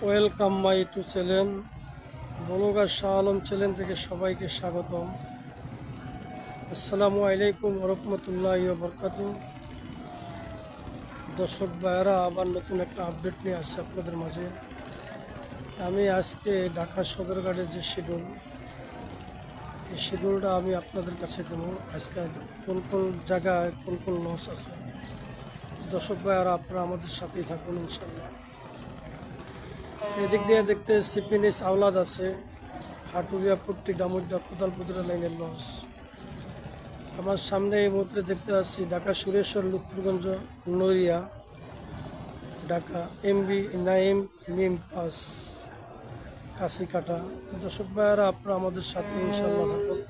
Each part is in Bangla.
Welcome my to channel blogger Shah Alam channel থেকে সবাইকে স্বাগতম। আসসালামু আলাইকুম রহমতুল্লাহি ওয়া বারাকাতুহু। দর্শক ভাইয়েরা, আবার নতুন একটা আপডেট নিয়ে আসছে আপনাদের মাঝে। আমি আজকে ঢাকা সদরঘাটের যে শিডিউল, এই শিডিউলটা আমি আপনাদের কাছে দেবো। আজকে কোন কোন জায়গায় কোন কোন লস আছে। দর্শক ভাইয়েরা, আপনারা আমাদের সাথেই থাকুন ইনশাল্লাহ। এদিক দিয়ে দেখতে সিপিনিস আওলাদ আছে, হাটুরিয়া পট্টি ডামুড্ডা কোদালপুকুরা লাইনের লস। আমার সামনে এই মুহূর্তে দেখতে পাচ্ছি ঢাকা সুরেশ্বর লুৎফুরগঞ্জ নড়িয়া ঢাকা এমবি নাইম মিম পাস কাশিকাটা। তো দর্শক ভাইয়েরা, আপনারা আমাদের সাথে ইনশাল্লাহ থাকুন।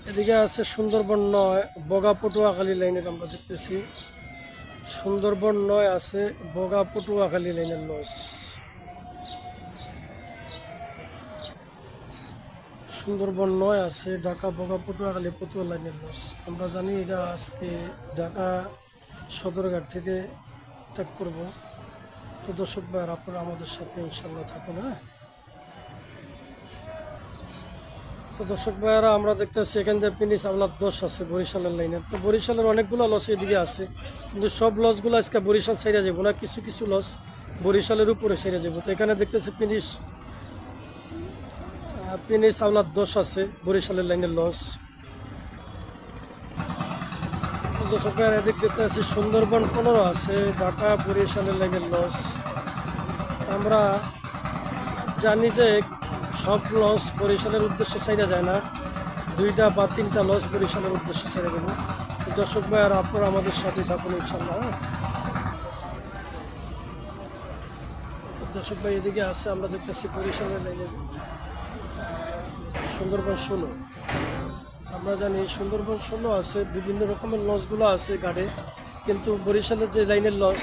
এদিকে আছে সুন্দরবন 9 বগা পটুয়াখালী লাইনের আমরা দেখতেছি। সুন্দরবন 9 আছে বগা পটুয়াখালী লাইনের লস। সুন্দরবন 9 আছে ঢাকা বগা পটুয়াখালী পতুয়া লাইনের লস। আমরা জানি এটা আজকে ঢাকা সদরঘাট থেকে ত্যাগ করব। তো দর্শক ভাইয়ের, আপনারা আমাদের সাথে ইনশাল্লাহ থাকুন। হ্যাঁ, তো দর্শক ভাইয়েরা, আমরা দেখতেছি এখান থেকে পিনিস আওলাদ 10 আছে বরিশালের লাইনের। তো বরিশালের অনেকগুলো লস এদিকে আছে, কিন্তু সব লসগুলো আজকে বরিশাল সাইডে যাবো না, কিছু কিছু লস বরিশালের উপরে সাইডে যাবো। তো এখানে দেখতেছি পিনিস আওলাদ 10 আছে বরিশালের লাইনের লস। দর্শক ভাইয়ের, এদিক দেখতে আছে সুন্দরবন 15 আছে ঢাকা বরিশালের লাইনের লস। আমরা জানি যে সব লস বরিশালের উদ্দেশ্যে সাইডে যায় না, 2টা বা 3টা লস বরিশালের উদ্দেশ্যে ছেড়ে দেবো। দর্শক ভাইয়ের, আপনারা আমাদের সাথে থাকুন ইনশাল্লাহ। দর্শক ভাই, এদিকে আছে আমরা দেখতেছি বরিশালের লাইনের সুন্দরবন 16। আমরা জানি সুন্দরবন 16 আছে, বিভিন্ন রকমের লসগুলো আছে গাড়ে, কিন্তু বরিশালের যে লাইনের লস,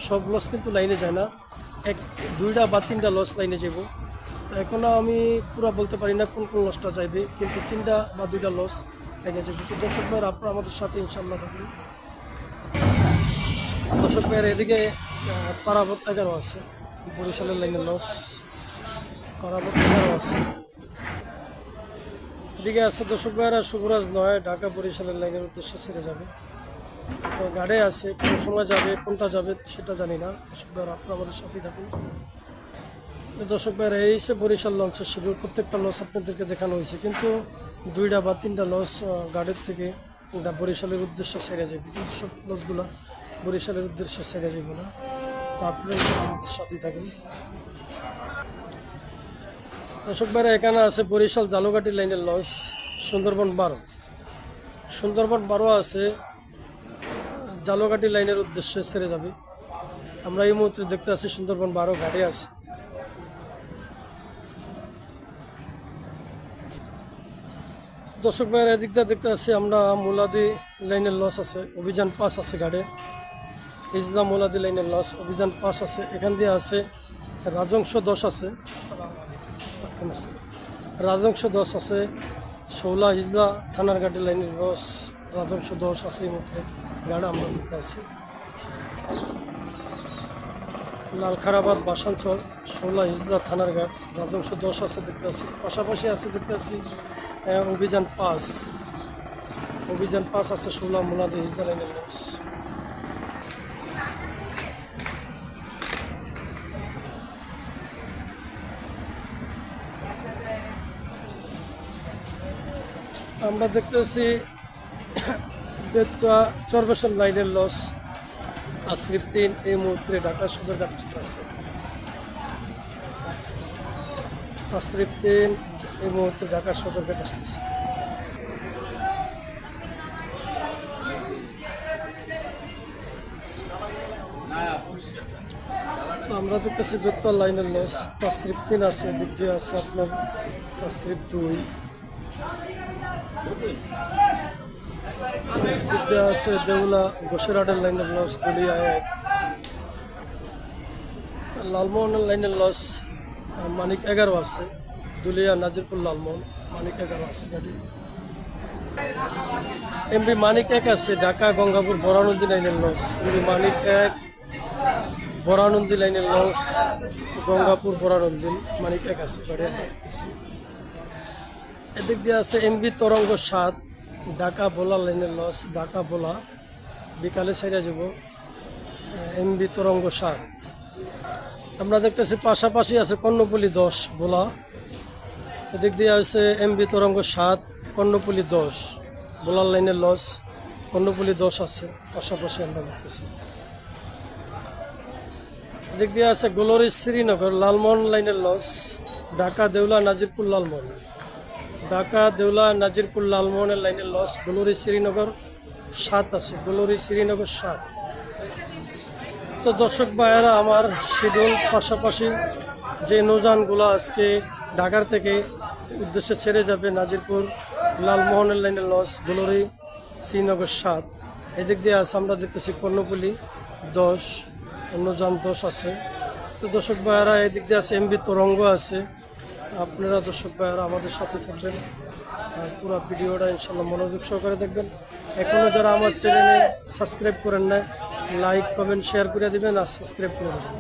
সব লস কিন্তু লাইনে যায় না, 2টা বা 3টা লস লাইনে যাব। তো এখনও আমি পুরো বলতে পারি না কোন কোন লসটা যাইবে, কিন্তু 3টা বা 2টা লস লাইনে যাবে। তো দর্শক ভাইয়ের, আপনারা আমাদের সাথে ইনশাল্লাহ থাকবেন। দর্শক ভাইয়ের, এদিকে পারাবত 11 আছে বরিশালের লাইনের লস। পারাবত 11 আছে। এদিকে আছে দর্শক ভাইয়েরা শুভরাজ 9 ঢাকা বরিশালের লাইনের উদ্দেশ্যে ছেড়ে যাবে। তো গাড়ি আছে, কোন সময় যাবে কোনটা যাবে সেটা জানি না। দর্শক ভাইয়েরা, আপনারা আমাদের সাথেই থাকুন। দর্শক ভাইয়েরা, এই সে বরিশাল লঞ্চের শিডিউল, প্রত্যেকটা লস আপনাদেরকে দেখানো হয়েছে, কিন্তু 2টা বা 3টা লস গাড়ির থেকে বরিশালের উদ্দেশ্যে ছেড়ে যাবে, কিন্তু সব লসগুলো বরিশালের উদ্দেশ্যে ছেড়ে যাবে না। তো আপনারা আমাদের সাথেই থাকুন। দর্শক ভাইরা, এখানে আছে বরিশাল জালুঘাটি লাইনের লস সুন্দরবন 12 আছে জালুঘাটি লাইনের উদ্দেশ্যে ছেড়ে যাবে। আমরা এই মুহূর্তে দেখতে আছি সুন্দরবন 12 গাড়ি আছে। দর্শক ভাইয়ের, এদিকটা দেখতে আছি আমরা মুলাদি লাইনের লস আছে, অভিযান 5 আছে গাড়ি। ইসলাম মুলাদি লাইনের লস, অভিযান 5 আছে। এখান দিয়ে আছে রাজংশ 10 আছে, রাজংশ 10 আছে। 16 হিজলা থানার গাড়ি লাইনের লস, রাজংশ 10 আছে। এই মধ্যে গাড়ি আমরা দেখতে আছি। লালখারাবাদ বাসাঞ্চল 16 হিজলা থানার ঘাট, রাজংশ 10 আছে দেখতে আছি। পাশাপাশি আছে দেখতে আছি অভিযান 5 আছে 16 মুলাদি হিজলা লাইনের লস। আমরা দেখতেছি বেতুয়া চরবেশন লাইনের লস, আশরিফ 3 এই মুহূর্তে ঢাকা সদরঘাট আছে। আশরিফ 3 এই মুহূর্তে ঢাকা সদরঘাট আসতেছে। আমরা দেখতেছি বেতুয়া লাইনের লস, আশরিফ 3 আছে, দিক দিয়ে আছে আপনার আশরিফ 2, আছে দেউলা গোসেরহাটের লাইনের লস, দুলিয়া 1, লালমোহনের লাইনের লস মানিক 11 আছে, দুলিয়া নাজিরপুর লালমোহন মানিক 11 আছে গাড়ি। এমবি মানিক এক আছে ঢাকা গঙ্গাপুর বরানন্দী লাইনের লঞ্চ। এমবি মানিক এক বরানন্দী লাইনের লঞ্চ, গঙ্গাপুর বরানন্দী মানিক এক আছে গাড়ি আছে। এদিক দিয়ে আছে এমবি তরঙ্গ 7 ঢাকা ভোলা লাইনের লঞ্চ, ঢাকা ভোলা বিকালে ছেড়ে যাব। এমবি তরঙ্গ 7 আমরা দেখতেছি পাশাপাশি আছে কর্ণপল্লী 10 ভোলা। এদিক দিয়ে আছে এমবি তরঙ্গ 7 কর্ণপল্লী 10 ভোলার লাইনের লঞ্চ, কর্ণপল্লী 10 আছে পাশাপাশি আমরা দেখতেছি। এদিক দিয়ে আছে গোলরি শ্রীনগর লালমোহন লাইনের লঞ্চ, ঢাকা দেউলা নাজিরপুর লালমোহন, ঢাকা দেউলা নাজিরপুর লালমোহনের লাইনের লঞ্চ গোলরি শ্রীনগর 7 আছে, গোলরি শ্রীনগর 7। তো দর্শক ভাইয়েরা আমার শিডিউল পাশাপাশি যে নৌযানগুলো আজকে ঢাকার থেকে উদ্দেশ্যে ছেড়ে যাবে নাজিরপুর লালমোহনের লাইনের লঞ্চ গোলরি শ্রীনগর 7। এদিক দিয়ে আছে আমরা দেখতেছি কর্ণপল্লী 10 নৌযান 10 আছে। তো দর্শক ভাইয়েরা এদিক দিয়ে আছে এমবি তরঙ্গ আছে। আপনারা দর্শক ভাইয়েরা আমাদের সাথে থাকবেন আর পুরো ভিডিওটা ইনশাল্লাহ মনোযোগ সহকারে দেখবেন। এখনও যারা আমার চ্যানেলে সাবস্ক্রাইব করেন না, লাইক কমেন্ট শেয়ার করে দিবেন আর সাবস্ক্রাইব করে দেবেন।